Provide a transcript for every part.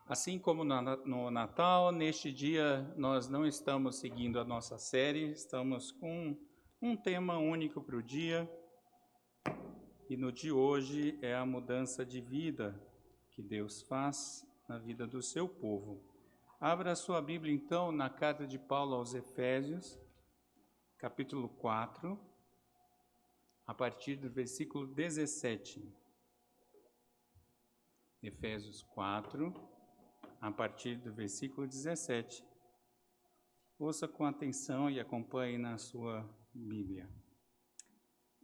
Assim como no Natal, neste dia nós não estamos seguindo a nossa série, estamos com um tema único para o dia. E no de hoje é a mudança de vida que Deus faz na vida do seu povo. Abra a sua Bíblia então na carta de Paulo aos Efésios, capítulo 4, a partir do versículo 17. Efésios 4, a partir do versículo 17. Ouça com atenção e acompanhe na sua Bíblia.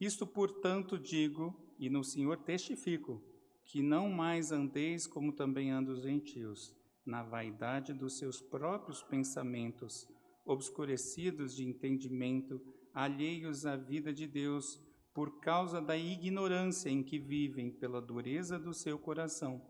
Isto, portanto, digo, e no Senhor testifico, que não mais andeis como também andam os gentios, na vaidade dos seus próprios pensamentos, obscurecidos de entendimento, alheios à vida de Deus, por causa da ignorância em que vivem pela dureza do seu coração,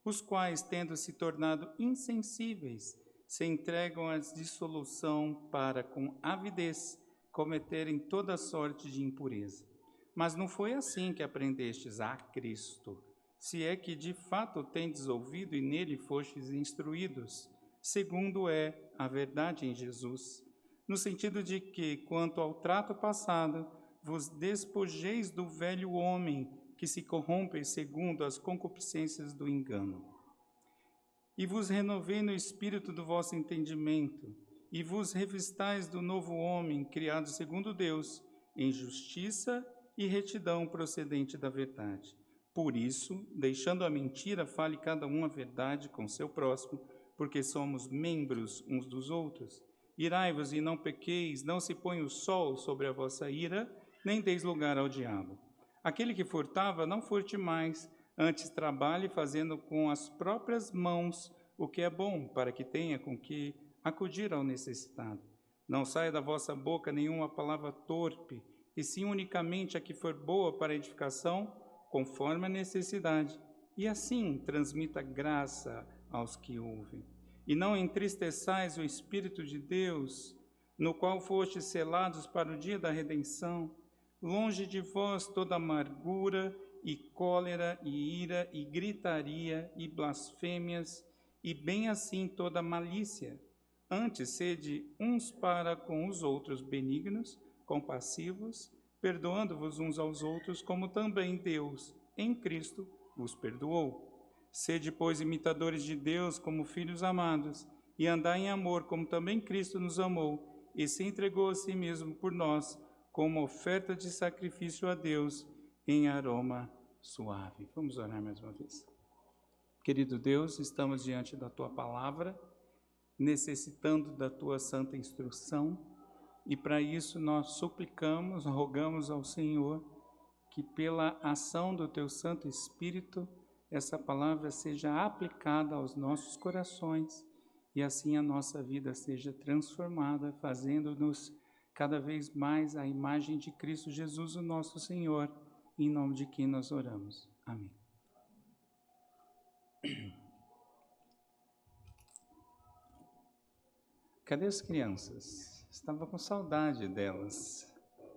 os quais, tendo se tornado insensíveis, se entregam à dissolução para, com avidez, cometerem toda sorte de impureza. Mas não foi assim que aprendestes a Cristo, se é que de fato tendes ouvido e nele fostes instruídos, segundo é a verdade em Jesus, no sentido de que, quanto ao trato passado, vos despojeis do velho homem que se corrompe segundo as concupiscências do engano. E vos renovei no espírito do vosso entendimento, e vos revistais do novo homem, criado segundo Deus, em justiça e retidão procedente da verdade. Por isso, deixando a mentira, fale cada um a verdade com seu próximo, porque somos membros uns dos outros. Irai-vos e não pequeis, não se ponha o sol sobre a vossa ira, nem deis lugar ao diabo. Aquele que furtava, não furte mais, antes trabalhe fazendo com as próprias mãos o que é bom, para que tenha com que acudir ao necessitado. Não saia da vossa boca nenhuma palavra torpe, e sim unicamente a que for boa para edificação, conforme a necessidade, e assim transmita graça aos que ouvem. E não entristeçais o Espírito de Deus, no qual fostes selados para o dia da redenção. Longe de vós toda amargura e cólera e ira e gritaria e blasfêmias, e bem assim toda malícia. Antes, sede uns para com os outros benignos, compassivos, perdoando-vos uns aos outros, como também Deus, em Cristo, vos perdoou. Sede, pois, imitadores de Deus como filhos amados, e andai em amor, como também Cristo nos amou, e se entregou a si mesmo por nós, como oferta de sacrifício a Deus, em aroma suave. Vamos orar mais uma vez. Querido Deus, estamos diante da Tua palavra, necessitando da Tua santa instrução, e para isso nós suplicamos, rogamos ao Senhor que pela ação do Teu Santo Espírito, essa palavra seja aplicada aos nossos corações e assim a nossa vida seja transformada, fazendo-nos cada vez mais a imagem de Cristo Jesus, o nosso Senhor, em nome de quem nós oramos. Amém. Cadê as crianças? Estava com saudade delas,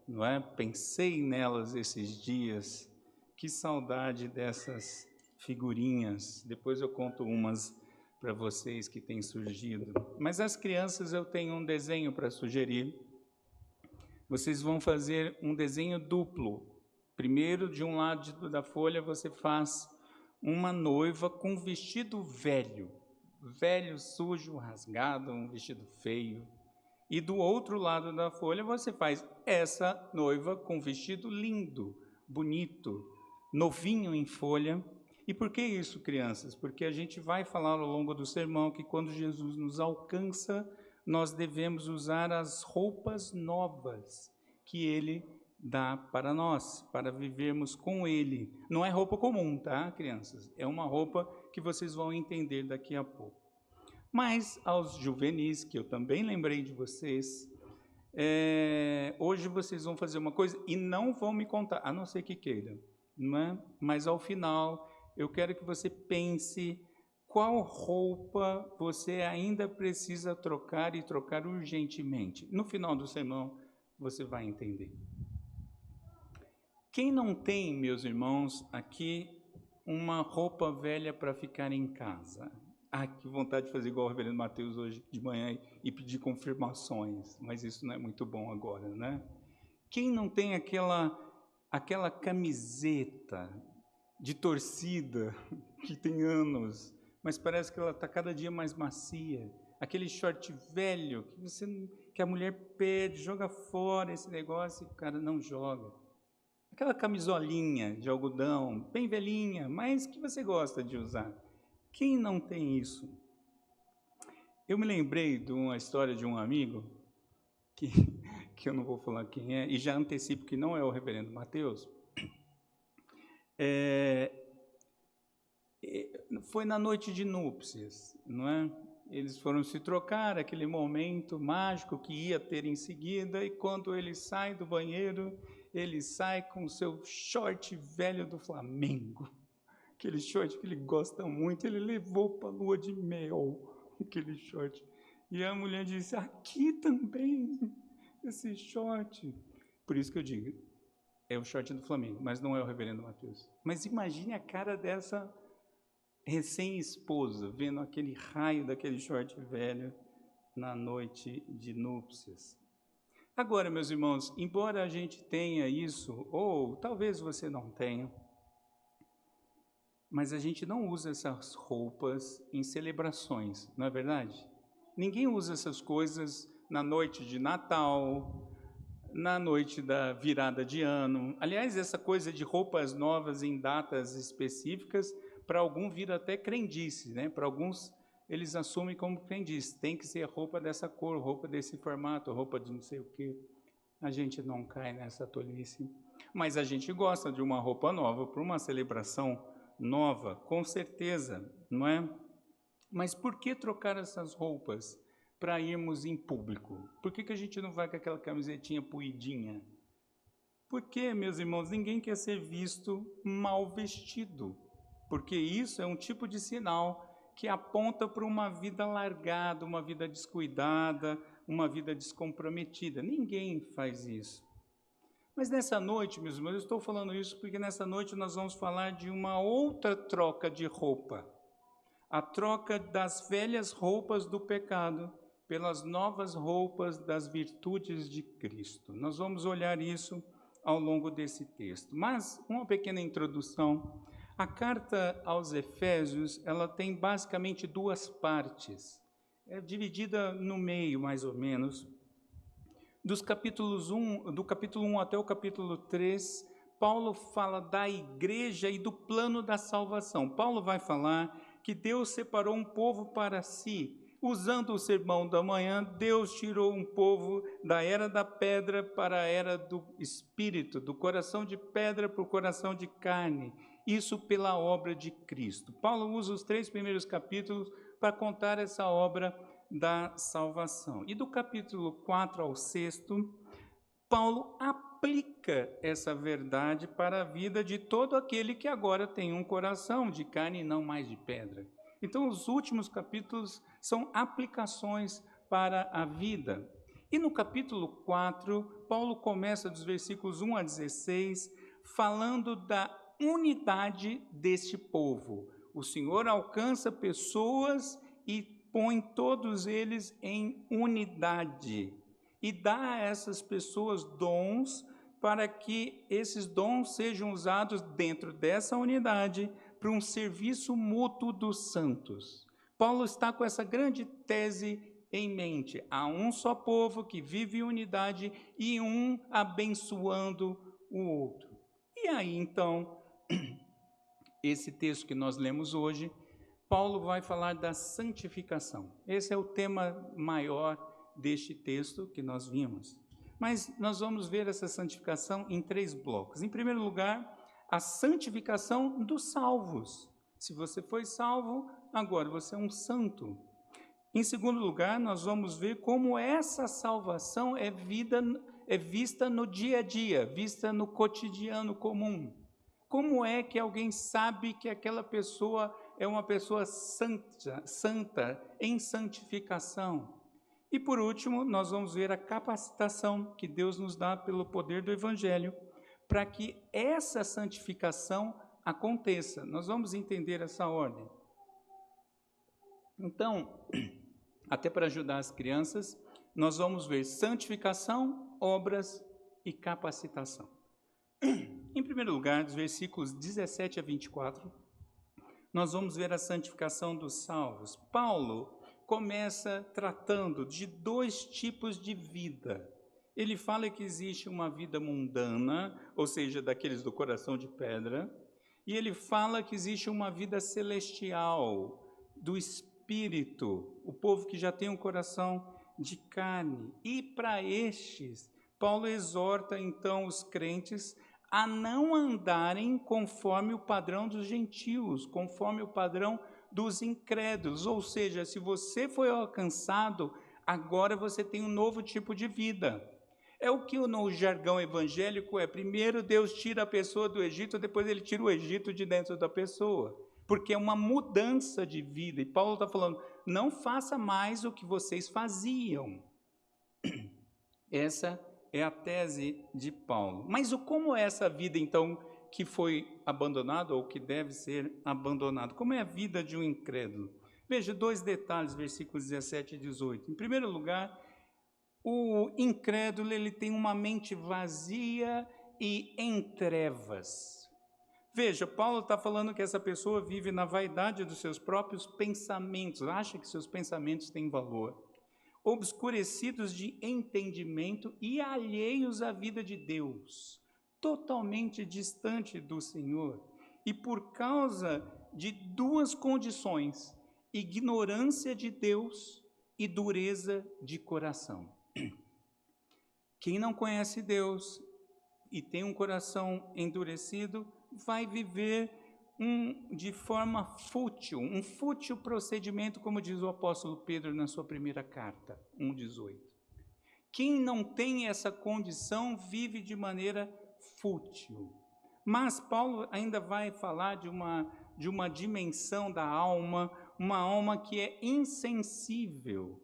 não é? Pensei nelas esses dias, que saudade dessas figurinhas. Depois eu conto umas para vocês que têm surgido. Mas as crianças, eu tenho um desenho para sugerir. Vocês vão fazer um desenho duplo. Primeiro, de um lado da folha, você faz uma noiva com um vestido velho, sujo, rasgado, um vestido feio. E do outro lado da folha você faz essa noiva com um vestido lindo, bonito, novinho em folha. E por que isso, crianças? Porque a gente vai falar ao longo do sermão que quando Jesus nos alcança, nós devemos usar as roupas novas que Ele dá para nós, para vivermos com Ele. Não é roupa comum, tá, crianças? É uma roupa que vocês vão entender daqui a pouco. Mas aos juvenis, que eu também lembrei de vocês, hoje vocês vão fazer uma coisa e não vão me contar, a não ser que queiram, não é? Mas ao final eu quero que você pense qual roupa você ainda precisa trocar e trocar urgentemente. No final do sermão você vai entender. Quem não tem, meus irmãos, aqui uma roupa velha para ficar em casa? Que vontade de fazer igual o reverendo Mateus hoje de manhã e pedir confirmações, mas isso não é muito bom agora, né? Quem não tem aquela camiseta de torcida que tem anos, mas parece que ela está cada dia mais macia, aquele short velho que a mulher pede, joga fora esse negócio e o cara não joga. Aquela camisolinha de algodão, bem velhinha, mas que você gosta de usar. Quem não tem isso? Eu me lembrei de uma história de um amigo, que eu não vou falar quem é, e já antecipo que não é o reverendo Mateus. Foi na noite de núpcias, não é? Eles foram se trocar, aquele momento mágico que ia ter em seguida, e quando ele sai do banheiro, ele sai com o seu short velho do Flamengo. Aquele short que ele gosta muito, ele levou para a lua de mel, aquele short. E a mulher disse, aqui também, esse short. Por isso que eu digo, é o short do Flamengo, mas não é o reverendo Mateus. Mas imagine a cara dessa recém-esposa, vendo aquele raio daquele short velho na noite de núpcias. Agora, meus irmãos, embora a gente tenha isso, ou talvez você não tenha, mas a gente não usa essas roupas em celebrações, não é verdade? Ninguém usa essas coisas na noite de Natal, na noite da virada de ano. Aliás, essa coisa de roupas novas em datas específicas, para alguns vira até crendice, né? Para alguns, eles assumem como crendice. Tem que ser roupa dessa cor, roupa desse formato, roupa de não sei o quê. A gente não cai nessa tolice. Mas a gente gosta de uma roupa nova para uma celebração nova, com certeza, não é? Mas por que trocar essas roupas para irmos em público? Por que a gente não vai com aquela camisetinha puidinha? Porque, meus irmãos, ninguém quer ser visto mal vestido, porque isso é um tipo de sinal que aponta para uma vida largada, uma vida descuidada, uma vida descomprometida. Ninguém faz isso. Mas nessa noite, meus irmãos, eu estou falando isso porque nessa noite nós vamos falar de uma outra troca de roupa. A troca das velhas roupas do pecado pelas novas roupas das virtudes de Cristo. Nós vamos olhar isso ao longo desse texto. Mas, uma pequena introdução. A carta aos Efésios, ela tem basicamente duas partes. É dividida no meio, mais ou menos. Do capítulo 1 até o capítulo 3, Paulo fala da igreja e do plano da salvação. Paulo vai falar que Deus separou um povo para si. Usando o sermão da manhã, Deus tirou um povo da era da pedra para a era do espírito, do coração de pedra para o coração de carne. Isso pela obra de Cristo. Paulo usa os 3 primeiros capítulos para contar essa obra da salvação. E do capítulo 4 ao 6, Paulo aplica essa verdade para a vida de todo aquele que agora tem um coração de carne e não mais de pedra. Então, os últimos capítulos são aplicações para a vida. E no capítulo 4, Paulo começa dos versículos 1 a 16, falando da unidade deste povo. O Senhor alcança pessoas e põe todos eles em unidade e dá a essas pessoas dons para que esses dons sejam usados dentro dessa unidade para um serviço mútuo dos santos. Paulo está com essa grande tese em mente. Há um só povo que vive em unidade e um abençoando o outro. E aí, então, esse texto que nós lemos hoje, Paulo vai falar da santificação. Esse é o tema maior deste texto que nós vimos. Mas nós vamos ver essa santificação em 3 blocos. Em primeiro lugar, a santificação dos salvos. Se você foi salvo, agora você é um santo. Em segundo lugar, nós vamos ver como essa salvação é vista no dia a dia, vista no cotidiano comum. Como é que alguém sabe que aquela pessoa é uma pessoa santa, em santificação? E por último, nós vamos ver a capacitação que Deus nos dá pelo poder do Evangelho para que essa santificação aconteça. Nós vamos entender essa ordem. Então, até para ajudar as crianças, nós vamos ver santificação, obras e capacitação. Em primeiro lugar, dos versículos 17 a 24, nós vamos ver a santificação dos salvos. Paulo começa tratando de 2 tipos de vida. Ele fala que existe uma vida mundana, ou seja, daqueles do coração de pedra, e ele fala que existe uma vida celestial, do espírito, o povo que já tem um coração de carne. E para estes, Paulo exorta então os crentes a não andarem conforme o padrão dos gentios, conforme o padrão dos incrédulos. Ou seja, se você foi alcançado, agora você tem um novo tipo de vida. É o que no jargão evangélico é: primeiro Deus tira a pessoa do Egito, depois ele tira o Egito de dentro da pessoa. Porque é uma mudança de vida. E Paulo está falando, não faça mais o que vocês faziam. Essa é a tese de Paulo. Mas como é essa vida, então, que foi abandonada ou que deve ser abandonada? Como é a vida de um incrédulo? Veja 2 detalhes, versículos 17 e 18. Em primeiro lugar, o incrédulo ele tem uma mente vazia e em trevas. Veja, Paulo está falando que essa pessoa vive na vaidade dos seus próprios pensamentos, acha que seus pensamentos têm valor, obscurecidos de entendimento e alheios à vida de Deus, totalmente distante do Senhor. E por causa de 2 condições: ignorância de Deus e dureza de coração. Quem não conhece Deus e tem um coração endurecido, vai viver de forma fútil, um fútil procedimento, como diz o apóstolo Pedro na sua primeira carta, 1,18. Quem não tem essa condição vive de maneira fútil. Mas Paulo ainda vai falar de uma dimensão da alma, uma alma que é insensível,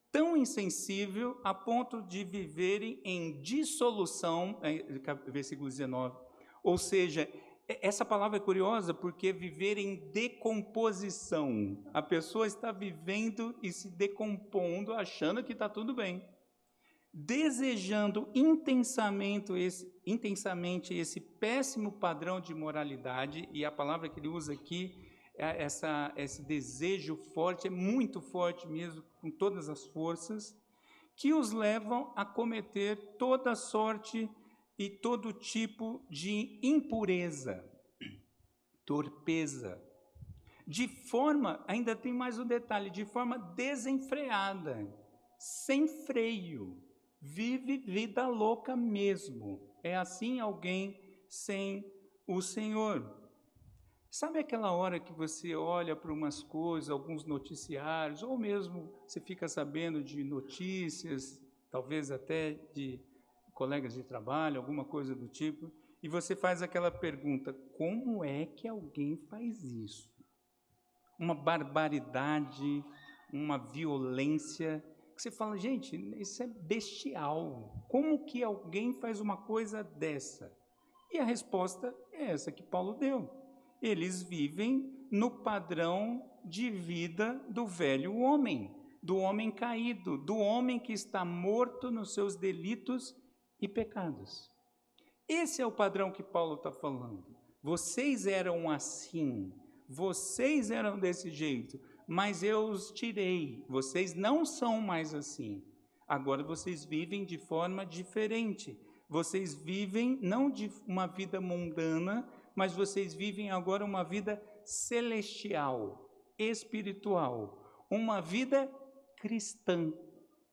tão insensível a ponto de viverem em dissolução, versículo 19, ou seja, essa palavra é curiosa porque viver em decomposição, a pessoa está vivendo e se decompondo, achando que está tudo bem, desejando intensamente esse péssimo padrão de moralidade, e a palavra que ele usa aqui, esse desejo forte, é muito forte mesmo, com todas as forças, que os levam a cometer toda sorte e todo tipo de impureza, torpeza, de forma, ainda tem mais um detalhe, de forma desenfreada, sem freio, vive vida louca mesmo. É assim alguém sem o Senhor. Sabe aquela hora que você olha para umas coisas, alguns noticiários, ou mesmo você fica sabendo de notícias, talvez até de colegas de trabalho, alguma coisa do tipo, e você faz aquela pergunta: como é que alguém faz isso? Uma barbaridade, uma violência, que você fala, gente, isso é bestial. Como que alguém faz uma coisa dessa? E a resposta é essa que Paulo deu. Eles vivem no padrão de vida do velho homem, do homem caído, do homem que está morto nos seus delitos e pecados. Esse é o padrão que Paulo está falando. Vocês eram assim, vocês eram desse jeito, mas eu os tirei, vocês não são mais assim. Agora vocês vivem de forma diferente. Vocês vivem não de uma vida mundana, mas vocês vivem agora uma vida celestial, espiritual, uma vida cristã.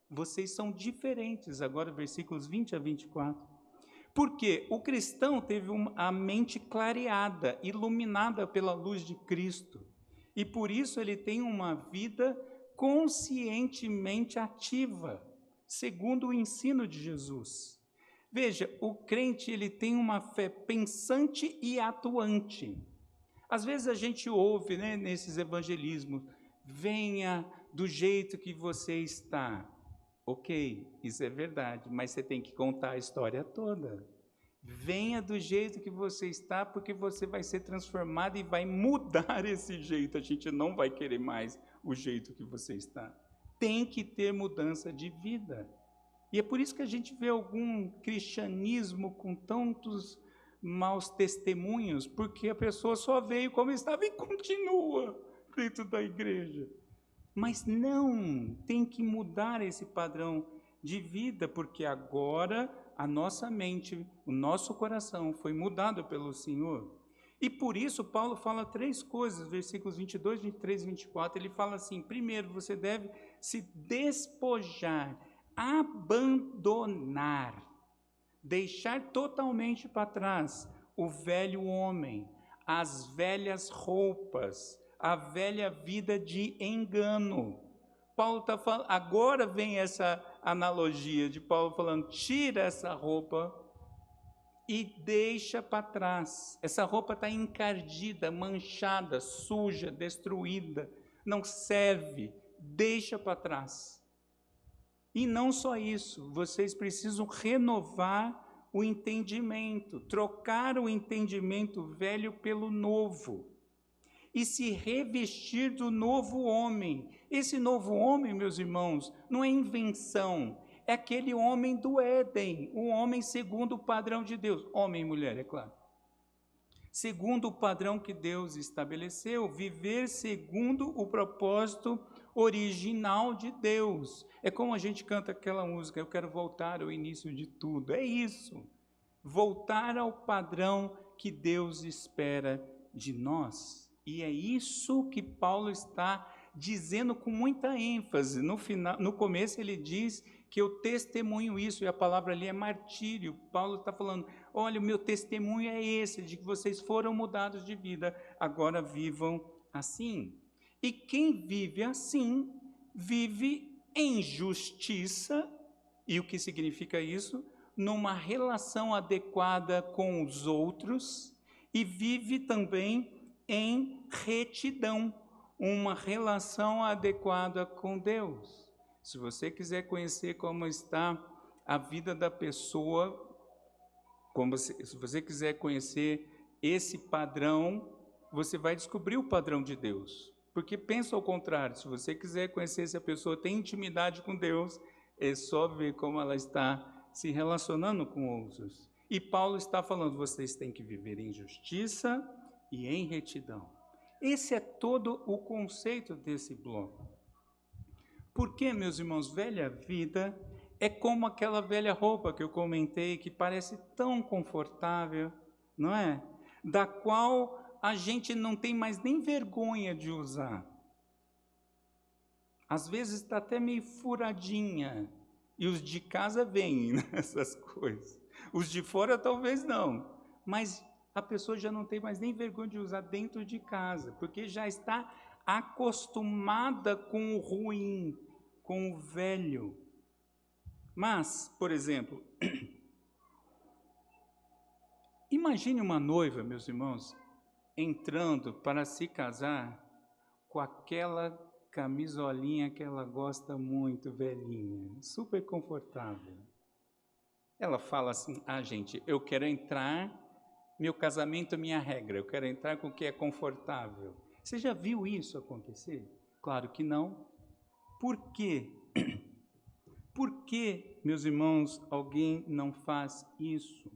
Vocês são diferentes, agora versículos 20 a 24. Porque o cristão teve a mente clareada, iluminada pela luz de Cristo. E por isso ele tem uma vida conscientemente ativa, segundo o ensino de Jesus. Veja, o crente ele tem uma fé pensante e atuante. Às vezes a gente ouve, nesses evangelismos, venha do jeito que você está. Ok, isso é verdade, mas você tem que contar a história toda. Venha do jeito que você está, porque você vai ser transformado e vai mudar esse jeito. A gente não vai querer mais o jeito que você está. Tem que ter mudança de vida. E é por isso que a gente vê algum cristianismo com tantos maus testemunhos, porque a pessoa só veio como estava e continua dentro da igreja. Mas não, tem que mudar esse padrão de vida, porque agora a nossa mente, o nosso coração foi mudado pelo Senhor. E por isso Paulo fala 3 coisas, versículos 22, 23 e 24, ele fala assim: primeiro, você deve se despojar, abandonar, deixar totalmente para trás o velho homem, as velhas roupas, a velha vida de engano. Paulo está falando, agora vem essa analogia de Paulo falando: tira essa roupa e deixa para trás. Essa roupa está encardida, manchada, suja, destruída, não serve, deixa para trás. E não só isso, vocês precisam renovar o entendimento, trocar o entendimento velho pelo novo e se revestir do novo homem. Esse novo homem, meus irmãos, não é invenção, é aquele homem do Éden, o homem segundo o padrão de Deus, homem e mulher, é claro. Segundo o padrão que Deus estabeleceu, viver segundo o propósito original de Deus. É como a gente canta aquela música: eu quero voltar ao início de tudo. É isso, voltar ao padrão que Deus espera de nós. E é isso que Paulo está dizendo com muita ênfase. No começo ele diz que eu testemunho isso, e a palavra ali é martírio. Paulo está falando: olha, o meu testemunho é esse, de que vocês foram mudados de vida, agora vivam assim. E quem vive assim, vive em justiça. E o que significa isso? Numa relação adequada com os outros, e vive também em retidão, uma relação adequada com Deus. Se você quiser conhecer como está a vida da pessoa, se você quiser conhecer esse padrão, você vai descobrir o padrão de Deus. Porque pensa ao contrário, se você quiser conhecer se a pessoa tem intimidade com Deus, é só ver como ela está se relacionando com outros. E Paulo está falando: vocês têm que viver em justiça e em retidão. Esse é todo o conceito desse bloco. Porque, meus irmãos, velha vida é como aquela velha roupa que eu comentei, que parece tão confortável, não é? Da qual a gente não tem mais nem vergonha de usar. Às vezes está até meio furadinha, e os de casa veem nessas coisas. Os de fora talvez não, mas a pessoa já não tem mais nem vergonha de usar dentro de casa, porque já está acostumada com o ruim, com o velho. Mas, por exemplo, imagine uma noiva, meus irmãos, entrando para se casar com aquela camisolinha que ela gosta muito, velhinha, super confortável. Ela fala assim: gente, eu quero entrar, meu casamento é minha regra, eu quero entrar com o que é confortável. Você já viu isso acontecer? Claro que não. Por quê? Por que, meus irmãos, alguém não faz isso?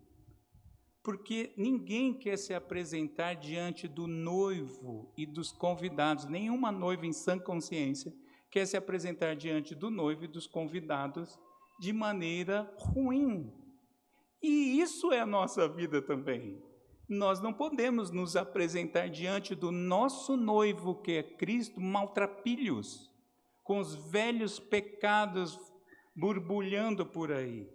Porque ninguém quer se apresentar diante do noivo e dos convidados. Nenhuma noiva em sã consciência quer se apresentar diante do noivo e dos convidados de maneira ruim. E isso é a nossa vida também. Nós não podemos nos apresentar diante do nosso noivo, que é Cristo, maltrapilhos, com os velhos pecados borbulhando por aí.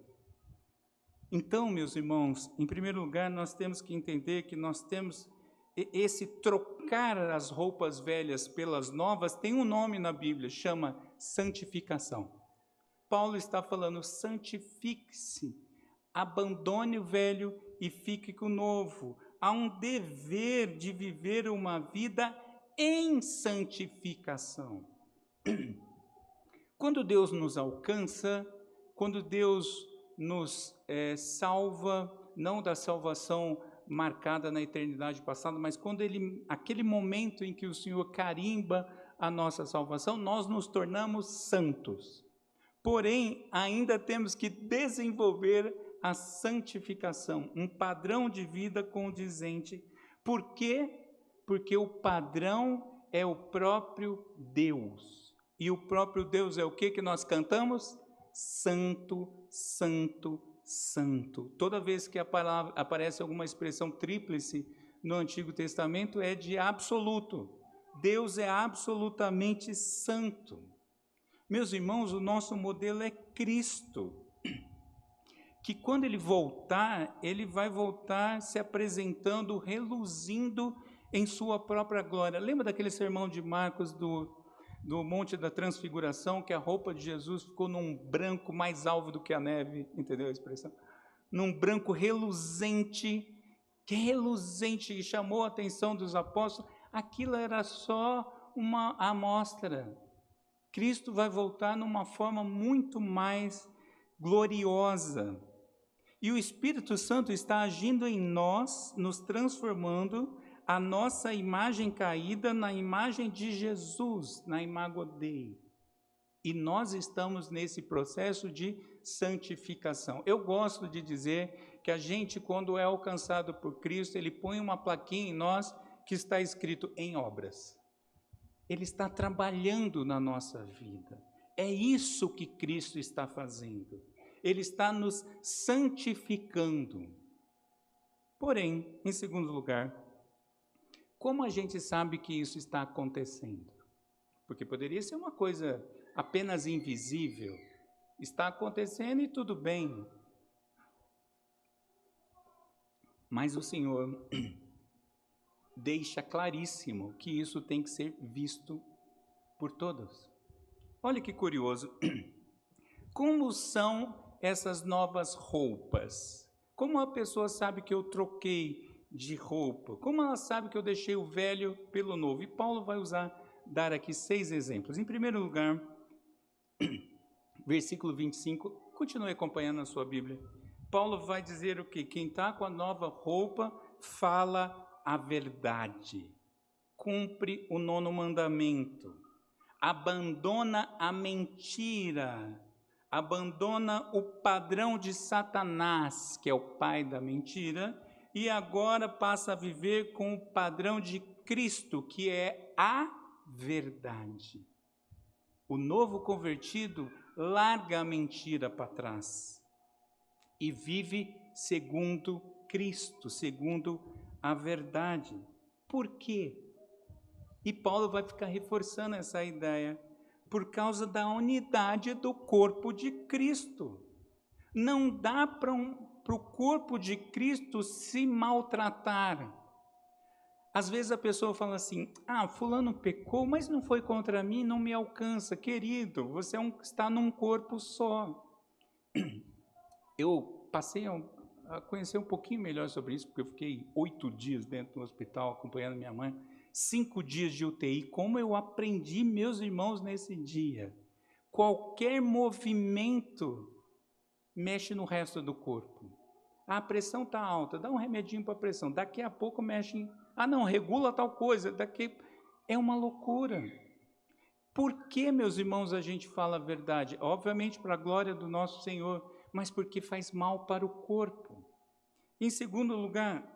Então, meus irmãos, em primeiro lugar, nós temos que entender que nós temos esse trocar as roupas velhas pelas novas, tem um nome na Bíblia, chama santificação. Paulo está falando: santifique-se, abandone o velho e fique com o novo. Há um dever de viver uma vida em santificação. Quando Deus nos alcança, quando Deus nos salva, não da salvação marcada na eternidade passada, mas quando aquele momento em que o Senhor carimba a nossa salvação, nós nos tornamos santos. Porém, ainda temos que desenvolver a santificação, um padrão de vida condizente. Por quê? Porque o padrão é o próprio Deus. E o próprio Deus é o que nós cantamos? Santo, santo, santo. Toda vez que aparece alguma expressão tríplice no Antigo Testamento, é de absoluto. Deus é absolutamente santo. Meus irmãos, o nosso modelo é Cristo, que quando Ele voltar, Ele vai voltar se apresentando, reluzindo em sua própria glória. Lembra daquele sermão de Marcos do Monte da Transfiguração, que a roupa de Jesus ficou num branco mais alvo do que a neve, entendeu a expressão? Num branco reluzente, que chamou a atenção dos apóstolos. Aquilo era só uma amostra. Cristo vai voltar numa forma muito mais gloriosa. E o Espírito Santo está agindo em nós, nos transformando a nossa imagem caída na imagem de Jesus, na imago Dei. E nós estamos nesse processo de santificação. Eu gosto de dizer que a gente, quando é alcançado por Cristo, Ele põe uma plaquinha em nós que está escrito em obras. Ele está trabalhando na nossa vida. É isso que Cristo está fazendo. Ele está nos santificando. Porém, em segundo lugar, como a gente sabe que isso está acontecendo? Porque poderia ser uma coisa apenas invisível. Está acontecendo e tudo bem. Mas o Senhor deixa claríssimo que isso tem que ser visto por todos. Olha que curioso. Como são essas novas roupas? Como a pessoa sabe que eu troquei de roupa? Como ela sabe que eu deixei o velho pelo novo? E Paulo vai dar aqui 6 exemplos. Em primeiro lugar, versículo 25, continue acompanhando na sua Bíblia. Paulo vai dizer o quê? Quem está com a nova roupa fala a verdade, cumpre o 9º mandamento, abandona a mentira, abandona o padrão de Satanás, que é o pai da mentira, e agora passa a viver com o padrão de Cristo, que é a verdade. O novo convertido larga a mentira para trás e vive segundo Cristo, segundo a verdade. Por quê? E Paulo vai ficar reforçando essa ideia. Por causa da unidade do corpo de Cristo. Não dá para o corpo de Cristo se maltratar. Às vezes a pessoa fala assim, fulano pecou, mas não foi contra mim, não me alcança. Querido, você está num corpo só. Eu passei a conhecer um pouquinho melhor sobre isso, porque eu fiquei 8 dias dentro do hospital acompanhando minha mãe, 5 dias de UTI. Como eu aprendi, meus irmãos, nesse dia. Qualquer movimento mexe no resto do corpo. A pressão está alta, dá um remedinho para a pressão. Daqui a pouco mexe regula tal coisa. É uma loucura. Por que, meus irmãos, a gente fala a verdade? Obviamente para a glória do nosso Senhor, mas porque faz mal para o corpo. Em segundo lugar,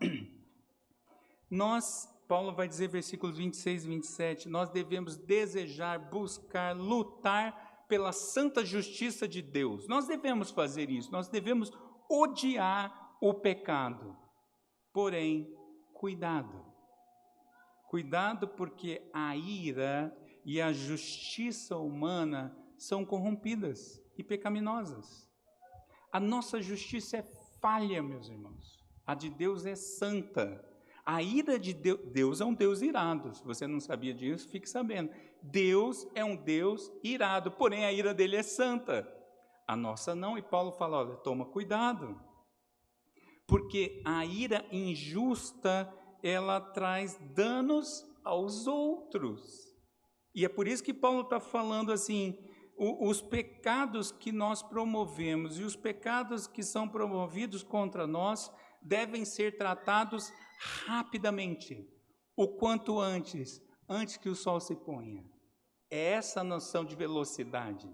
Paulo vai dizer, versículos 26 e 27, nós devemos desejar, buscar, lutar pela santa justiça de Deus. Nós devemos fazer isso, nós devemos odiar o pecado. Porém, cuidado. Cuidado, porque a ira e a justiça humana são corrompidas e pecaminosas. A nossa justiça é falha, meus irmãos. A de Deus é santa. A ira de Deus é um Deus irado. Se você não sabia disso, fique sabendo. Deus é um Deus irado, porém a ira dele é santa. A nossa não, e Paulo fala, olha, toma cuidado. Porque a ira injusta, ela traz danos aos outros. E é por isso que Paulo está falando assim, os pecados que nós promovemos e os pecados que são promovidos contra nós devem ser tratados rapidamente, o quanto antes que o sol se ponha. É essa a noção de velocidade.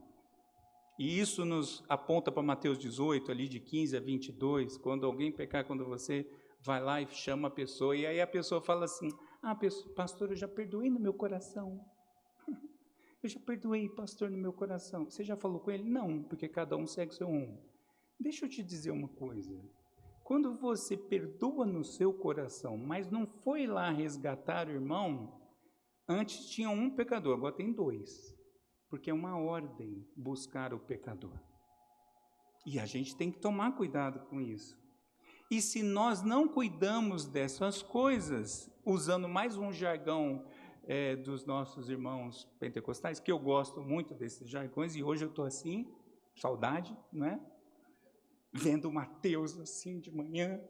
E isso nos aponta para Mateus 18, ali de 15 a 22, quando alguém pecar, quando você vai lá e chama a pessoa, e aí a pessoa fala assim, pastor, eu já perdoei no meu coração. Eu já perdoei, pastor, no meu coração. Você já falou com ele? Não, porque cada um segue seu rumo. Deixa eu te dizer uma coisa. Quando você perdoa no seu coração, mas não foi lá resgatar o irmão, antes tinha um pecador, agora tem dois. Porque é uma ordem buscar o pecador. E a gente tem que tomar cuidado com isso. E se nós não cuidamos dessas coisas, usando mais um jargão dos nossos irmãos pentecostais, que eu gosto muito desses jargões, e hoje eu estou assim, saudade, não é? Vendo Mateus assim de manhã,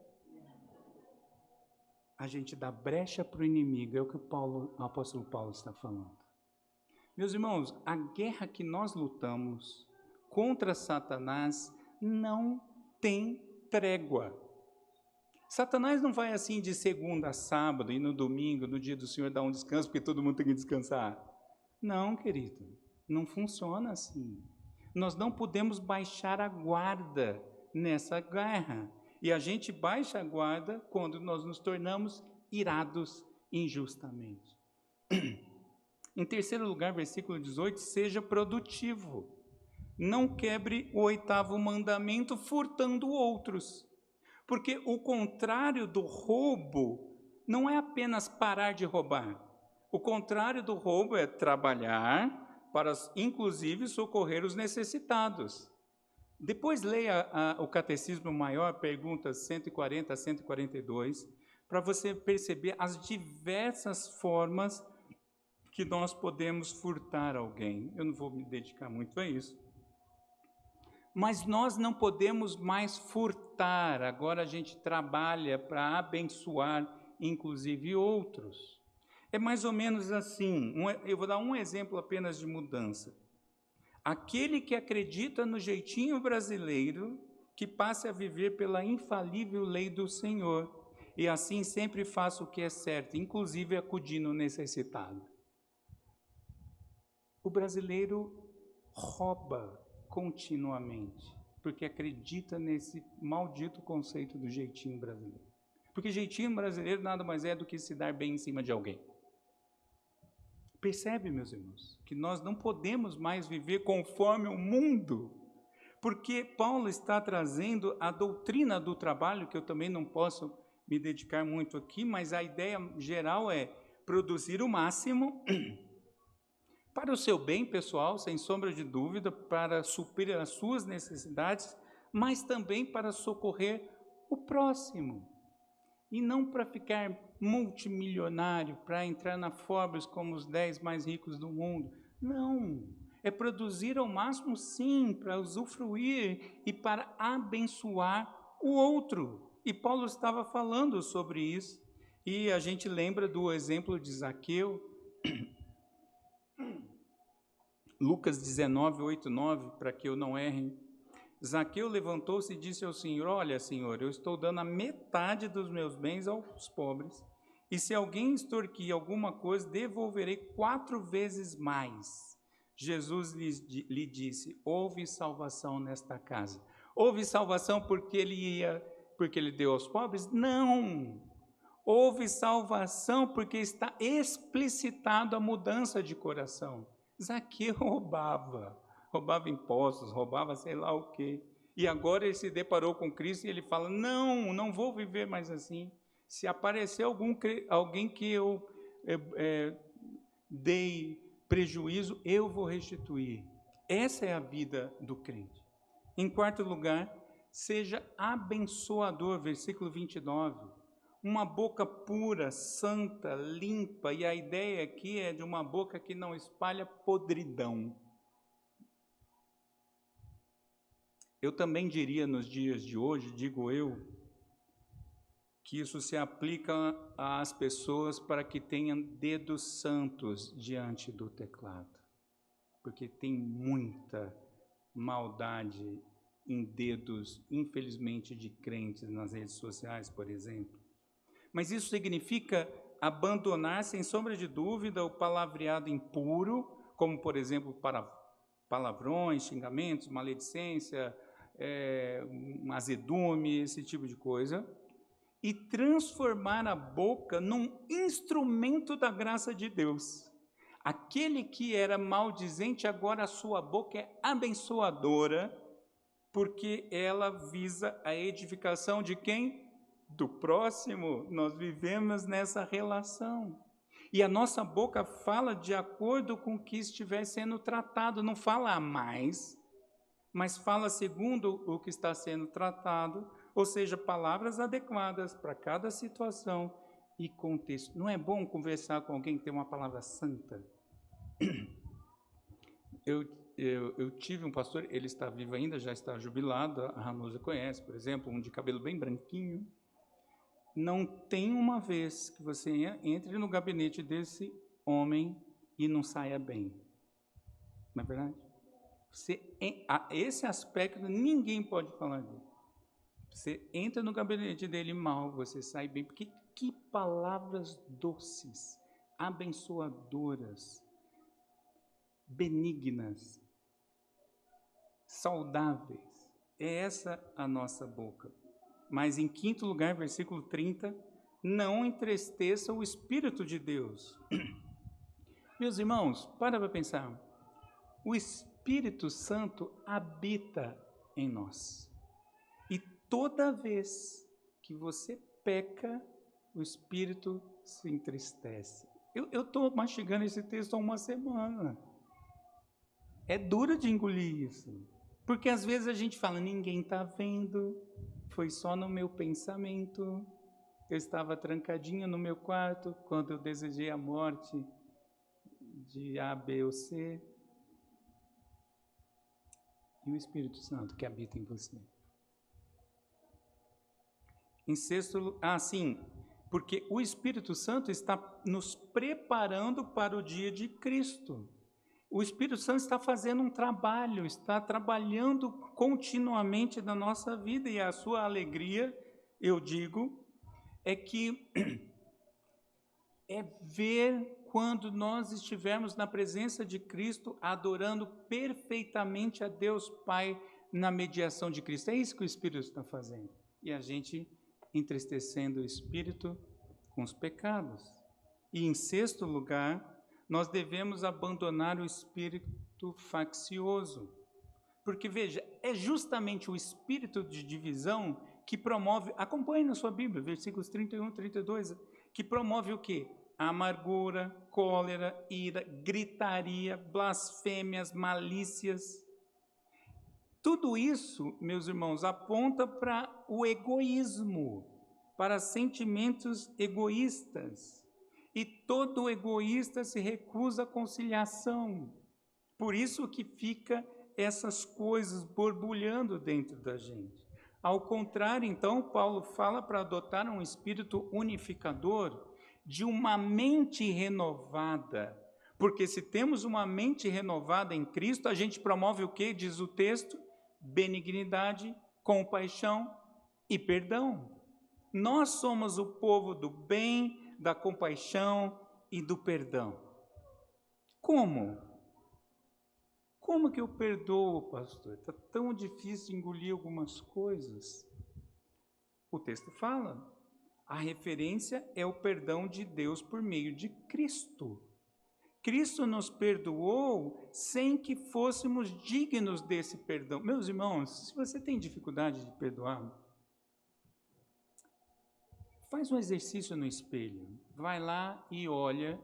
a gente dá brecha para o inimigo, é o que o apóstolo Paulo está falando. Meus irmãos, a guerra que nós lutamos contra Satanás não tem trégua. Satanás não vai assim de segunda a sábado e no domingo, no dia do Senhor, dar um descanso, porque todo mundo tem que descansar. Não, querido, não funciona assim. Nós não podemos baixar a guarda nessa guerra. E a gente baixa a guarda quando nós nos tornamos irados injustamente. Em terceiro lugar, versículo 18, seja produtivo. Não quebre o 8º mandamento furtando outros. Porque o contrário do roubo não é apenas parar de roubar. O contrário do roubo é trabalhar para, inclusive, socorrer os necessitados. Depois leia o Catecismo Maior, perguntas 140 a 142, para você perceber as diversas formas que nós podemos furtar alguém. Eu não vou me dedicar muito a isso. Mas nós não podemos mais furtar, agora a gente trabalha para abençoar, inclusive, outros. É mais ou menos assim, eu vou dar um exemplo apenas de mudança. Aquele que acredita no jeitinho brasileiro, que passe a viver pela infalível lei do Senhor, e assim sempre faça o que é certo, inclusive acudindo o necessitado. O brasileiro rouba continuamente, porque acredita nesse maldito conceito do jeitinho brasileiro. Porque jeitinho brasileiro nada mais é do que se dar bem em cima de alguém. Percebe, meus irmãos, que nós não podemos mais viver conforme o mundo, porque Paulo está trazendo a doutrina do trabalho, que eu também não posso me dedicar muito aqui, mas a ideia geral é produzir o máximo para o seu bem pessoal, sem sombra de dúvida, para suprir as suas necessidades, mas também para socorrer o próximo. E não para ficar multimilionário, para entrar na Forbes como os 10 mais ricos do mundo. Não, é produzir ao máximo sim, para usufruir e para abençoar o outro. E Paulo estava falando sobre isso, e a gente lembra do exemplo de Zaqueu, Lucas 19, 8, 9, para que eu não erre. Zaqueu levantou-se e disse ao Senhor, olha, Senhor, eu estou dando a metade dos meus bens aos pobres, e se alguém extorquir alguma coisa, devolverei 4 vezes mais. Jesus lhe disse, houve salvação nesta casa. Houve salvação porque ele deu aos pobres? Não! Houve salvação porque está explicitado a mudança de coração. Zaqueu roubava impostos, roubava sei lá o quê. E agora ele se deparou com Cristo e ele fala, não vou viver mais assim. Se aparecer alguém que eu dei prejuízo, eu vou restituir. Essa é a vida do crente. Em quarto lugar, seja abençoador, versículo 29. Uma boca pura, santa, limpa, e a ideia aqui é de uma boca que não espalha podridão. Eu também diria nos dias de hoje, digo eu, que isso se aplica às pessoas para que tenham dedos santos diante do teclado, porque tem muita maldade em dedos, infelizmente, de crentes nas redes sociais, por exemplo. Mas isso significa abandonar, sem sombra de dúvida, o palavreado impuro, como, por exemplo, para palavrões, xingamentos, maledicência, um azedume, esse tipo de coisa, e transformar a boca num instrumento da graça de Deus. Aquele que era maldizente, agora a sua boca é abençoadora, porque ela visa a edificação de quem? Do próximo. Nós vivemos nessa relação. E a nossa boca fala de acordo com o que estiver sendo tratado, não fala a mais, mas fala segundo o que está sendo tratado, ou seja, palavras adequadas para cada situação e contexto. Não é bom conversar com alguém que tem uma palavra santa? Eu tive um pastor, ele está vivo ainda, já está jubilado, a Ranusa conhece, por exemplo, um de cabelo bem branquinho. Não tem uma vez que você entre no gabinete desse homem e não saia bem. Não é verdade? Esse aspecto ninguém pode falar dele. Você entra no gabinete dele mal, você sai bem, porque que palavras doces, abençoadoras, benignas, saudáveis. É essa a nossa boca. Mas em quinto lugar, versículo 30, não entristeça o Espírito de Deus. Meus irmãos, para pensar. O Espírito Santo habita em nós. E toda vez que você peca, o Espírito se entristece. Eu estou mastigando esse texto há uma semana. É duro de engolir isso. Porque às vezes a gente fala, ninguém está vendo, foi só no meu pensamento, eu estava trancadinha no meu quarto quando eu desejei a morte de A, B ou C. E o Espírito Santo que habita em você. Em sexto, sim, porque o Espírito Santo está nos preparando para o dia de Cristo. O Espírito Santo está fazendo um trabalho, está trabalhando continuamente na nossa vida, e a sua alegria, eu digo, é que é ver quando nós estivermos na presença de Cristo, adorando perfeitamente a Deus Pai na mediação de Cristo. É isso que o Espírito está fazendo. E a gente entristecendo o Espírito com os pecados. E em sexto lugar, nós devemos abandonar o espírito faccioso. Porque, veja, é justamente o espírito de divisão que promove, acompanhe na sua Bíblia, versículos 31 e 32, que promove o quê? Amargura, cólera, ira, gritaria, blasfêmias, malícias. Tudo isso, meus irmãos, aponta para o egoísmo, para sentimentos egoístas. E todo egoísta se recusa à conciliação. Por isso que fica essas coisas borbulhando dentro da gente. Ao contrário, então, Paulo fala para adotar um espírito unificador de uma mente renovada. Porque se temos uma mente renovada em Cristo, a gente promove o quê? Diz o texto: benignidade, compaixão e perdão. Nós somos o povo do bem, da compaixão e do perdão. Como? Como que eu perdoo, pastor? Está tão difícil de engolir algumas coisas. O texto fala, a referência é o perdão de Deus por meio de Cristo. Cristo nos perdoou sem que fôssemos dignos desse perdão. Meus irmãos, se você tem dificuldade de perdoar, faz um exercício no espelho. Vai lá e olha,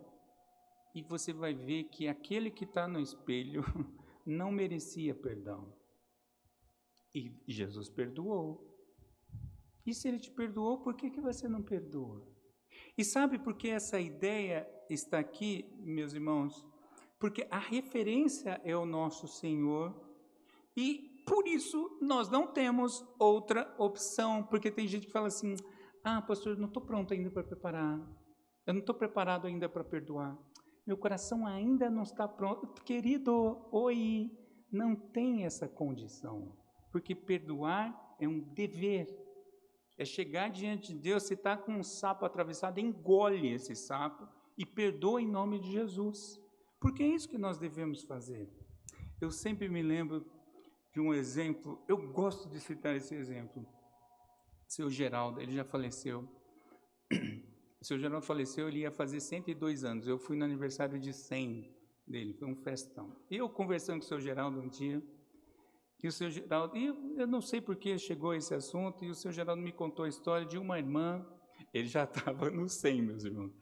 e você vai ver que aquele que está no espelho não merecia perdão. E Jesus perdoou. E se ele te perdoou, por que você não perdoa? E sabe por que essa ideia está aqui, meus irmãos? Porque a referência é o nosso Senhor, e por isso nós não temos outra opção, porque tem gente que fala assim, pastor, eu não estou pronto ainda para preparar, eu não estou preparado ainda para perdoar, meu coração ainda não está pronto. Querido, não tem essa condição. Porque perdoar é um dever. É chegar diante de Deus, você está com um sapo atravessado, engole esse sapo e perdoa em nome de Jesus. Porque é isso que nós devemos fazer. Eu sempre me lembro de um exemplo, eu gosto de citar esse exemplo. Seu Geraldo, ele já faleceu. O seu Geraldo faleceu, ele ia fazer 102 anos. Eu fui no aniversário de 100 dele, foi um festão. E eu conversando com o seu Geraldo um dia, e o seu Geraldo, e eu não sei por que chegou esse assunto, e o seu Geraldo me contou a história de uma irmã, ele já estava no 100, meus irmãos.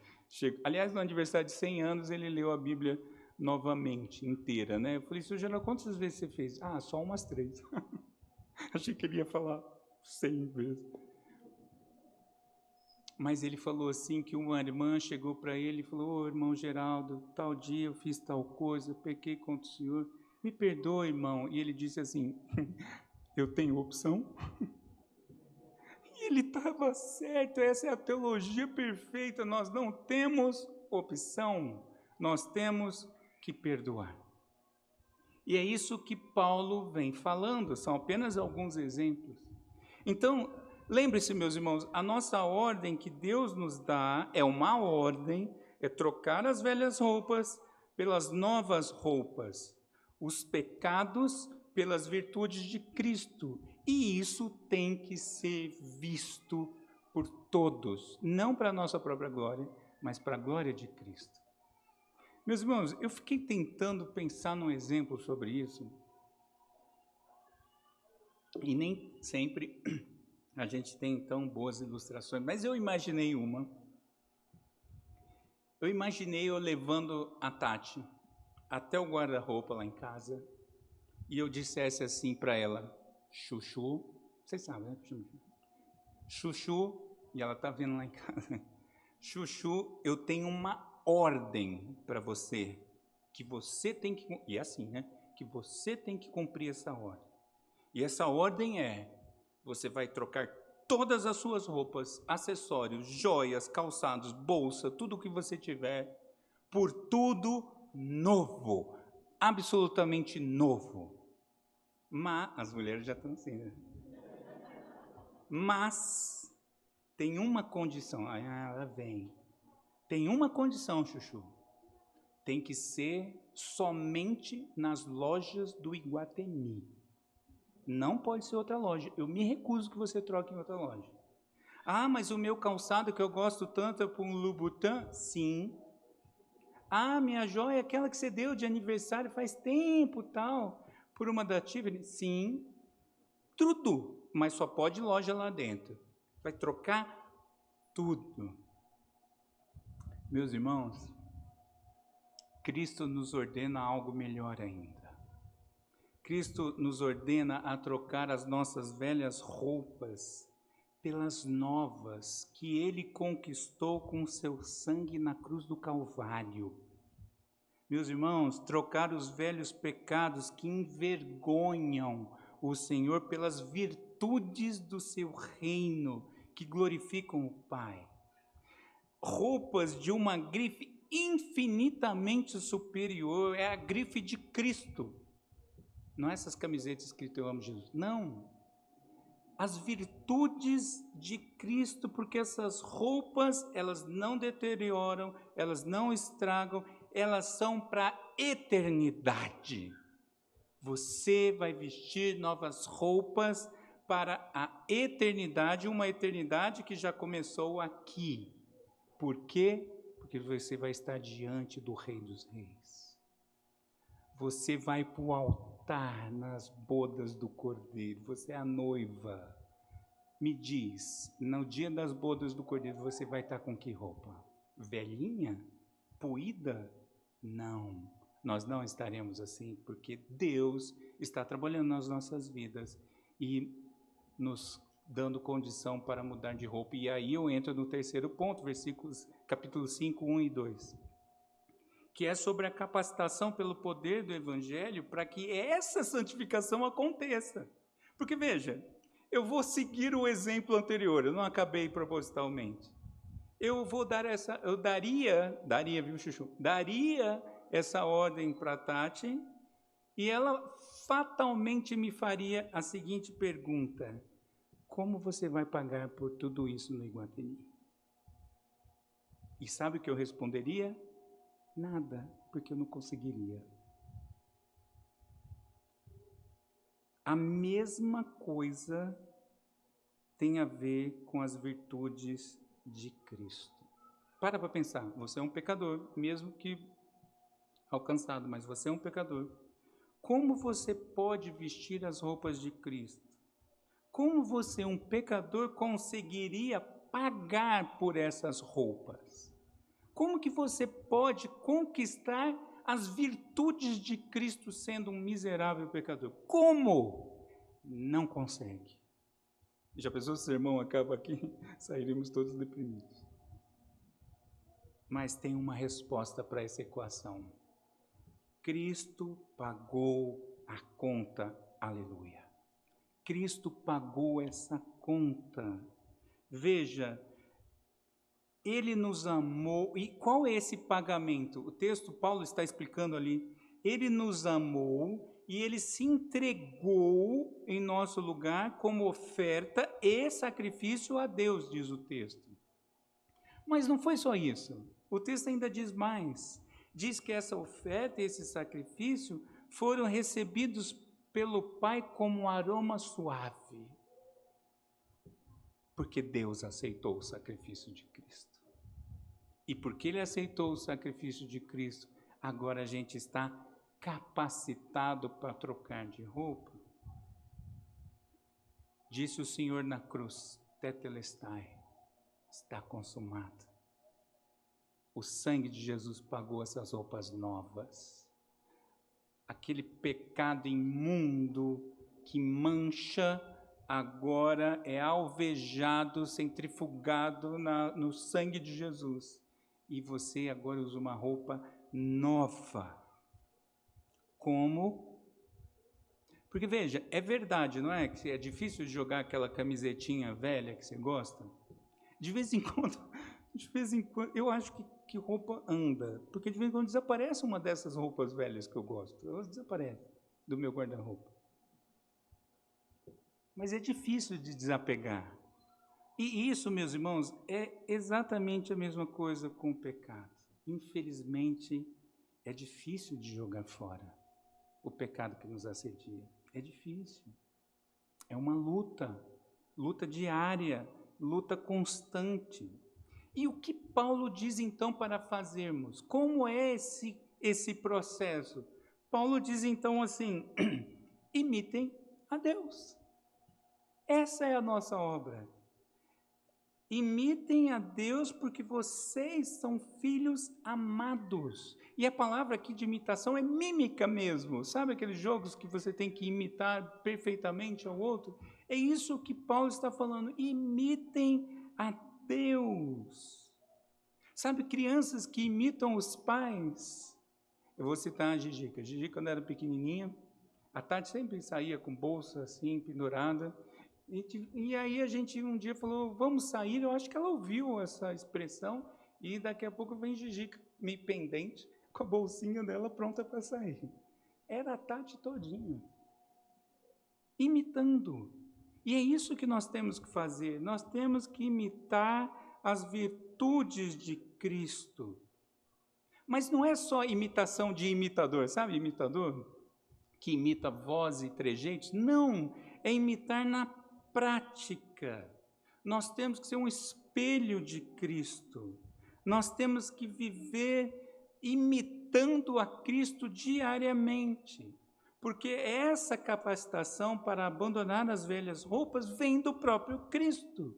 Aliás, no aniversário de 100 anos, ele leu a Bíblia novamente, inteira, né? Eu falei, seu Geraldo, quantas vezes você fez? Ah, só umas 3. Achei que ele ia falar 100 vezes. Mas ele falou assim, que uma irmã chegou para ele e falou, irmão Geraldo, tal dia eu fiz tal coisa, eu pequei contra o senhor, me perdoe, irmão. E ele disse assim, eu tenho opção? E ele estava certo, essa é a teologia perfeita, nós não temos opção, nós temos que perdoar. E é isso que Paulo vem falando, são apenas alguns exemplos. Então, lembre-se, meus irmãos, a nossa ordem que Deus nos dá é uma ordem, é trocar as velhas roupas pelas novas roupas, os pecados pelas virtudes de Cristo. E isso tem que ser visto por todos, não para a nossa própria glória, mas para a glória de Cristo. Meus irmãos, eu fiquei tentando pensar num exemplo sobre isso, e nem sempre a gente tem tão boas ilustrações, mas eu imaginei uma. Eu imaginei eu levando a Tati até o guarda-roupa lá em casa e eu dissesse assim para ela, Chuchu, vocês sabem, né? Chuchu, e ela está vendo lá em casa, Chuchu, eu tenho uma ordem para você, que você tem que, e é assim, né? Que você tem que cumprir essa ordem. E essa ordem é, você vai trocar todas as suas roupas, acessórios, joias, calçados, bolsa, tudo que você tiver, por tudo novo, absolutamente novo. Mas, as mulheres já estão assim, né? Mas, tem uma condição, ela vem, tem uma condição, Chuchu, tem que ser somente nas lojas do Iguatemi. Não pode ser outra loja. Eu me recuso que você troque em outra loja. Ah, mas o meu calçado que eu gosto tanto é para um Louboutin? Sim. Ah, minha joia é aquela que você deu de aniversário faz tempo, tal, por uma da Tiffany? Sim. Tudo, mas só pode loja lá dentro. Vai trocar tudo. Meus irmãos, Cristo nos ordena algo melhor ainda. Cristo nos ordena a trocar as nossas velhas roupas pelas novas que Ele conquistou com seu sangue na cruz do Calvário. Meus irmãos, trocar os velhos pecados que envergonham o Senhor pelas virtudes do seu reino, que glorificam o Pai. Roupas de uma grife infinitamente superior, é a grife de Cristo. Não é essas camisetas escritas eu amo Jesus. Não. As virtudes de Cristo, porque essas roupas, elas não deterioram, elas não estragam, elas são para a eternidade. Você vai vestir novas roupas para a eternidade, uma eternidade que já começou aqui. Por quê? Porque você vai estar diante do Rei dos Reis. Você vai para o altar nas bodas do Cordeiro, você é a noiva. Me diz, no dia das bodas do Cordeiro, você vai estar com que roupa? Velhinha? Poída? Não, nós não estaremos assim, porque Deus está trabalhando nas nossas vidas e nos dando condição para mudar de roupa. E aí eu entro no terceiro ponto, capítulo 5, 1 e 2. Que é sobre a capacitação pelo poder do Evangelho para que essa santificação aconteça. Porque, veja, eu vou seguir o exemplo anterior, eu não acabei propositalmente. Eu daria, viu, Chuchu? Daria essa ordem para a Tati e ela fatalmente me faria a seguinte pergunta: como você vai pagar por tudo isso no Iguatemi? E sabe o que eu responderia? Nada, porque eu não conseguiria. A mesma coisa tem a ver com as virtudes de Cristo. Para pensar, você é um pecador, mesmo que alcançado, mas você é um pecador. Como você pode vestir as roupas de Cristo? Como você, um pecador, conseguiria pagar por essas roupas? Como que você pode conquistar as virtudes de Cristo sendo um miserável pecador? Como? Não consegue. Já pensou se o sermão acaba aqui? Sairíamos todos deprimidos. Mas tem uma resposta para essa equação. Cristo pagou a conta, aleluia. Cristo pagou essa conta. Veja, Ele nos amou. E qual é esse pagamento? O texto, Paulo está explicando ali. Ele nos amou e Ele se entregou em nosso lugar como oferta e sacrifício a Deus, diz o texto. Mas não foi só isso. O texto ainda diz mais. Diz que essa oferta e esse sacrifício foram recebidos pelo Pai como um aroma suave. Porque Deus aceitou o sacrifício de Cristo. E porque Ele aceitou o sacrifício de Cristo, agora a gente está capacitado para trocar de roupa. Disse o Senhor na cruz, tetelestai, está consumado. O sangue de Jesus pagou essas roupas novas. Aquele pecado imundo que mancha, agora é alvejado, centrifugado no sangue de Jesus. E você agora usa uma roupa nova. Como? Porque veja, é verdade, não é? Que é difícil de jogar aquela camisetinha velha que você gosta? De vez em quando, eu acho que roupa anda. Porque de vez em quando desaparece uma dessas roupas velhas que eu gosto. Elas desaparecem do meu guarda-roupa. Mas é difícil de desapegar. E isso, meus irmãos, é exatamente a mesma coisa com o pecado. Infelizmente, é difícil de jogar fora o pecado que nos assedia. É difícil. É uma luta diária, luta constante. E o que Paulo diz então para fazermos? Como é esse processo? Paulo diz então assim: imitem a Deus. Essa é a nossa obra. Imitem a Deus porque vocês são filhos amados. E a palavra aqui de imitação é mímica mesmo. Sabe aqueles jogos que você tem que imitar perfeitamente ao outro? É isso que Paulo está falando. Imitem a Deus. Sabe, crianças que imitam os pais. Eu vou citar a Gigi. A Gigi, quando era pequenininha, a Tati sempre saía com bolsa assim, pendurada. E aí a gente um dia falou, vamos sair. Eu acho que ela ouviu essa expressão. E daqui a pouco vem Gigi, meio pendente, com a bolsinha dela pronta para sair. Era a Tati todinha. Imitando. E é isso que nós temos que fazer. Nós temos que imitar as virtudes de Cristo. Mas não é só imitação de imitador, sabe imitador? Que imita voz e trejeitos. Não, é imitar na prática. Nós temos que ser um espelho de Cristo. Nós temos que viver imitando a Cristo diariamente. Porque essa capacitação para abandonar as velhas roupas vem do próprio Cristo.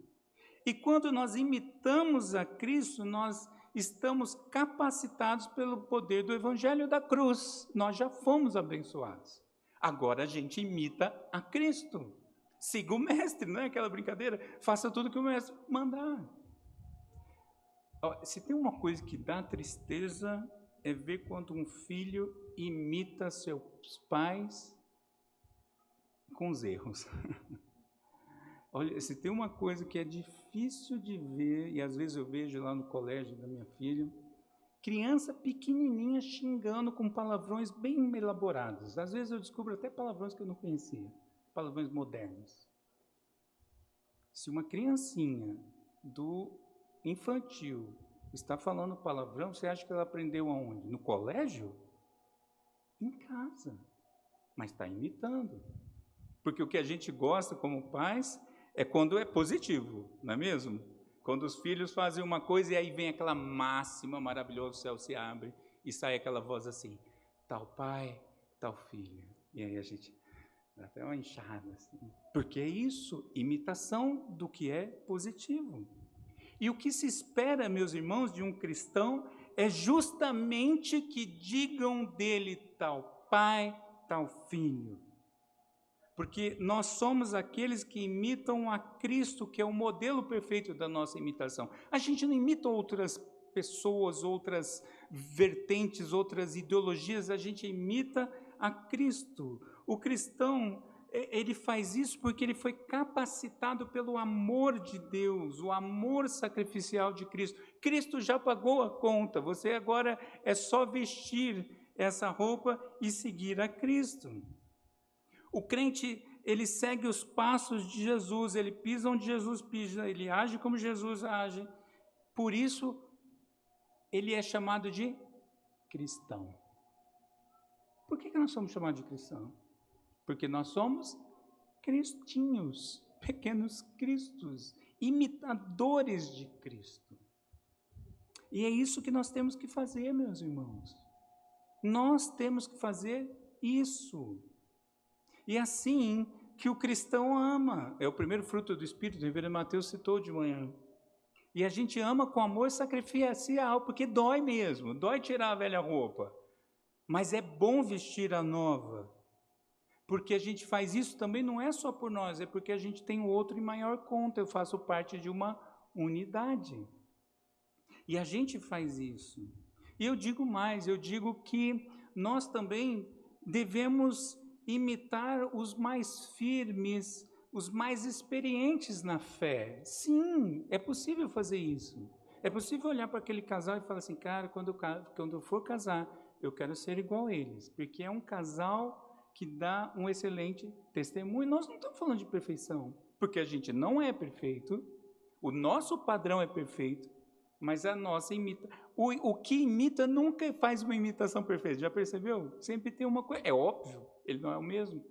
E quando nós imitamos a Cristo, nós estamos capacitados pelo poder do Evangelho da cruz. Nós já fomos abençoados. Agora a gente imita a Cristo. Siga o mestre, não é aquela brincadeira? Faça tudo que o mestre mandar. Se tem uma coisa que dá tristeza, é ver quando um filho imita seus pais com os erros. Olha, se tem uma coisa que é difícil de ver, e às vezes eu vejo lá no colégio da minha filha, Criança pequenininha xingando com palavrões bem elaborados. Às vezes eu descubro até palavrões que eu não conhecia, palavrões modernos. Se uma criancinha do infantil está falando palavrão, você acha que ela aprendeu aonde? No colégio? Em casa. Mas está imitando. Porque o que a gente gosta como pais é quando é positivo, não é mesmo? Quando os filhos fazem uma coisa e aí vem aquela máxima maravilhosa, o céu se abre e sai aquela voz assim, tal pai, tal filho. E aí a gente dá até uma inchada assim. Porque é isso, imitação do que é positivo. E o que se espera, meus irmãos, de um cristão é justamente que digam dele tal pai, tal filho. Porque nós somos aqueles que imitam a Cristo, que é o modelo perfeito da nossa imitação. A gente não imita outras pessoas, outras vertentes, outras ideologias, a gente imita a Cristo. O cristão, ele faz isso porque ele foi capacitado pelo amor de Deus, o amor sacrificial de Cristo. Cristo já pagou a conta, você agora é só vestir essa roupa e seguir a Cristo. O crente, ele segue os passos de Jesus, ele pisa onde Jesus pisa, ele age como Jesus age. Por isso, ele é chamado de cristão. Por que nós somos chamados de cristão? Porque nós somos cristinhos, pequenos cristos, imitadores de Cristo. E é isso que nós temos que fazer, meus irmãos. Nós temos que fazer isso. E é assim que o cristão ama. É o primeiro fruto do Espírito, o reverendo Mateus citou de manhã. E a gente ama com amor sacrificial, porque dói mesmo, dói tirar a velha roupa. Mas é bom vestir a nova. Porque a gente faz isso também não é só por nós, é porque a gente tem o outro em maior conta. Eu faço parte de uma unidade. E a gente faz isso. E eu digo mais, eu digo que nós também devemos imitar os mais firmes, os mais experientes na fé. Sim, é possível fazer isso. É possível olhar para aquele casal e falar assim, cara, quando eu for casar, eu quero ser igual a eles, porque é um casal que dá um excelente testemunho. Nós não estamos falando de perfeição, porque a gente não é perfeito, o nosso padrão é perfeito, mas a nossa imita. O que imita nunca faz uma imitação perfeita, já percebeu? Sempre tem uma coisa, é óbvio, ele não é o mesmo.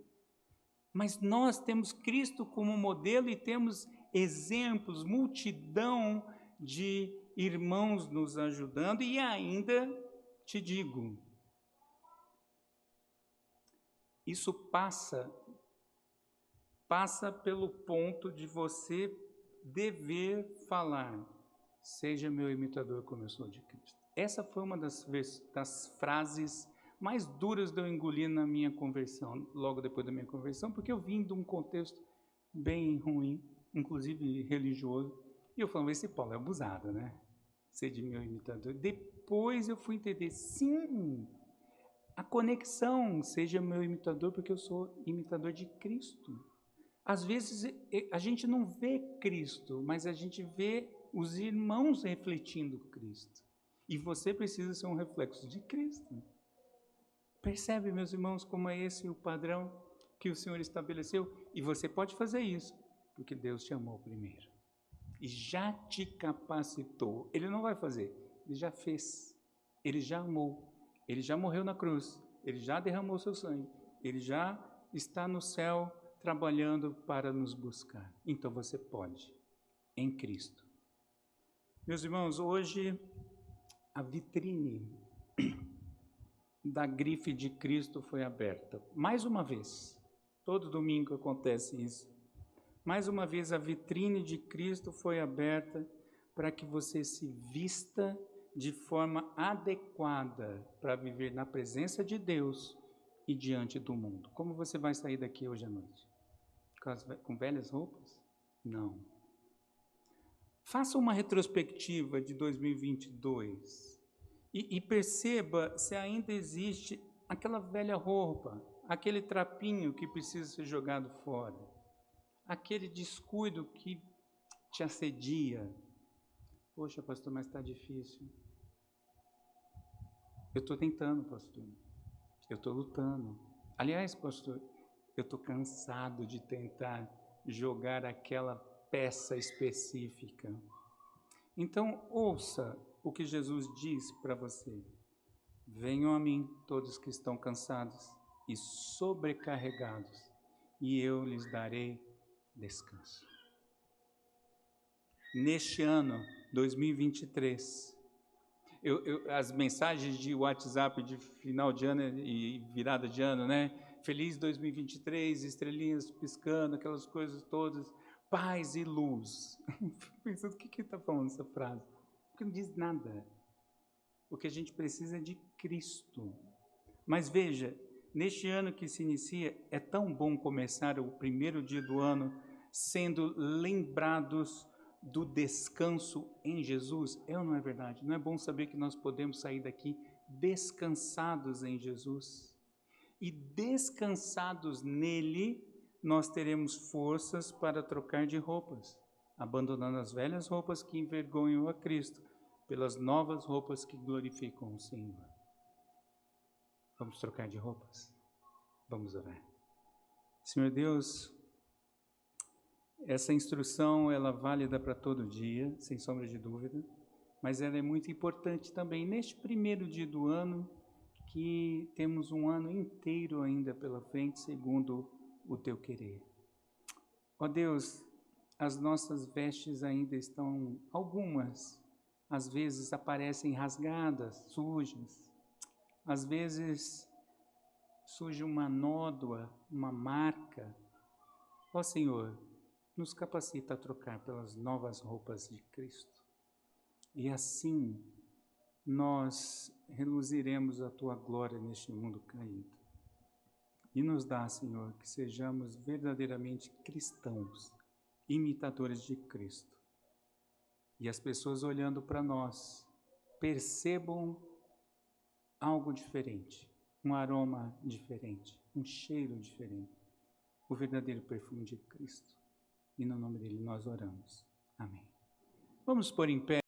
Mas nós temos Cristo como modelo e temos exemplos, multidão de irmãos nos ajudando, e ainda te digo, isso passa pelo ponto de você dever falar, seja meu imitador como eu sou de Cristo. Essa foi uma das frases mais duras de eu engolir na minha conversão, logo depois da minha conversão, porque eu vim de um contexto bem ruim, inclusive religioso, e eu falava, esse Paulo é abusado, né? Ser de meu imitador. Depois eu fui entender, sim, a conexão, seja meu imitador, porque eu sou imitador de Cristo. Às vezes a gente não vê Cristo, mas a gente vê os irmãos refletindo Cristo. E você precisa ser um reflexo de Cristo. Percebe, meus irmãos, como é esse o padrão que o Senhor estabeleceu? E você pode fazer isso, porque Deus te amou primeiro. E já te capacitou. Ele não vai fazer, ele já fez. Ele já amou. Ele já morreu na cruz. Ele já derramou seu sangue. Ele já está no céu trabalhando para nos buscar. Então você pode, em Cristo. Meus irmãos, hoje a vitrine da grife de Cristo foi aberta. Mais uma vez, todo domingo acontece isso. Mais uma vez a vitrine de Cristo foi aberta para que você se vista de forma adequada para viver na presença de Deus e diante do mundo. Como você vai sair daqui hoje à noite? Com velhas roupas? Não. Faça uma retrospectiva de 2022 e perceba se ainda existe aquela velha roupa, aquele trapinho que precisa ser jogado fora, aquele descuido que te assedia. Poxa, pastor, mas está difícil. Eu estou tentando, pastor. Eu estou lutando. Aliás, pastor, eu estou cansado de tentar jogar aquela peça específica. Então, ouça o que Jesus diz para você. Venham a mim todos que estão cansados e sobrecarregados, e eu lhes darei descanso. Neste ano, 2023, as mensagens de WhatsApp de final de ano e virada de ano, né? Feliz 2023, estrelinhas piscando, aquelas coisas todas, paz e luz. Fico pensando, o que está falando essa frase? Porque não diz nada. O que a gente precisa é de Cristo. Mas veja, neste ano que se inicia, é tão bom começar o primeiro dia do ano sendo lembrados do descanso em Jesus. É ou não é verdade? Não é bom saber que nós podemos sair daqui descansados em Jesus? E descansados nele, nós teremos forças para trocar de roupas, abandonando as velhas roupas que envergonham a Cristo, pelas novas roupas que glorificam o Senhor. Vamos trocar de roupas? Vamos orar. Senhor Deus, essa instrução ela é válida para todo dia, sem sombra de dúvida, mas ela é muito importante também neste primeiro dia do ano, que temos um ano inteiro ainda pela frente, segundo o Teu querer. Ó Deus, as nossas vestes ainda estão, algumas, às vezes aparecem rasgadas, sujas, às vezes surge uma nódoa, uma marca. Ó Senhor, nos capacita a trocar pelas novas roupas de Cristo. E assim nós reluziremos a Tua glória neste mundo caído. E nos dá, Senhor, que sejamos verdadeiramente cristãos, imitadores de Cristo. E as pessoas olhando para nós, percebam algo diferente, um aroma diferente, um cheiro diferente, o verdadeiro perfume de Cristo. E no nome dele nós oramos. Amém. Vamos pôr em pé.